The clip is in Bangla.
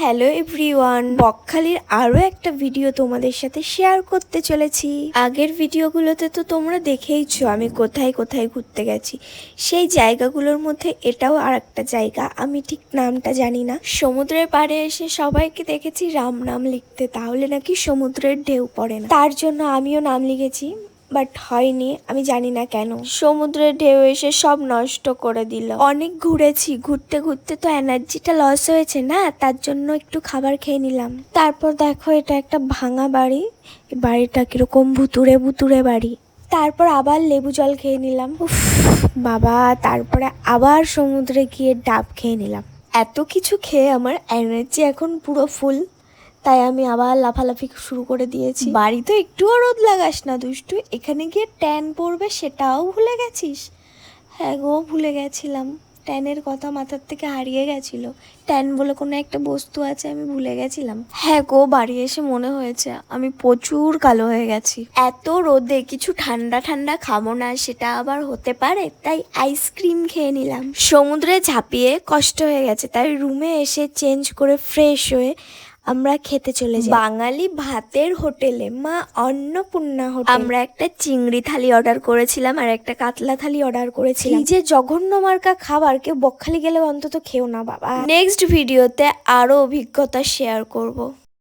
হ্যালো এভরিওয়ান, বকখালির আরও একটা ভিডিও তোমাদের সাথে শেয়ার করতে চলেছি। আগের ভিডিওগুলোতে তো তোমরা দেখেইছো আমি কোথায় কোথায় ঘুরতে গেছি। সেই জায়গাগুলোর মধ্যে এটাও আর একটা জায়গা, আমি ঠিক নামটা জানি না। সমুদ্রের পাড়ে এসে সবাইকে দেখেছি রাম নাম লিখতে, তাহলে নাকি সমুদ্রের ঢেউ পড়ে না। তার জন্য আমিও নাম লিখেছি, বাট হয়নি, আমি জানি না কেন। সমুদ্রের ঢেউ এসে সব নষ্ট করে দিল। অনেক ঘুরেছি, ঘুরতে ঘুরতে তো এনার্জিটা লস হয়েছে না, তার জন্য একটু খাবার খেয়ে নিলাম। তারপর দেখো এটা একটা ভাঙা বাড়ি, বাড়িটা কিরকম ভুতুড়ে ভুতুড়ে বাড়ি। তারপর আবার লেবু জল খেয়ে নিলাম। উফ বাবা, তারপরে আবার সমুদ্রে গিয়ে ডাব খেয়ে নিলাম। এত কিছু খেয়ে আমার এনার্জি এখন পুরো ফুল, তাই আমি আবার লাফালাফি শুরু করে দিয়েছি। বাড়িতে একটুও রোদ লাগাস না দুষ্টু, এখানে গিয়ে ট্যান পড়বে সেটাও ভুলে গেছিস? হ্যাঁ গো, ভুলে গেছিলাম, ট্যানের কথা মাথার থেকে হারিয়ে গেছিল। ট্যান বলে কোনো একটা বস্তু আছে, আমি ভুলে গেছিলাম। হ্যাঁ গো, বাড়ি এসে মনে হয়েছে আমি প্রচুর কালো হয়ে গেছি। এত রোদে কিছু ঠান্ডা ঠান্ডা খাবো না, সেটা আবার হতে পারে, তাই আইসক্রিম খেয়ে নিলাম। সমুদ্রে ঝাঁপিয়ে কষ্ট হয়ে গেছে, তাই রুমে এসে চেঞ্জ করে ফ্রেশ হয়ে আমরা খেতে চলে যাই বাঙালি ভাতের হোটেলে, মা অন্নপূর্ণা হোটেল। আমরা একটা চিংড়ি থালি অর্ডার করেছিলাম আর একটা কাতলা থালি অর্ডার করেছিলাম। যে জঘন্য মার্কা খাবার, কেউ বকখালি গেলে অন্তত খেও না বাবা। নেক্সট ভিডিওতে আরো অভিজ্ঞতা শেয়ার করব।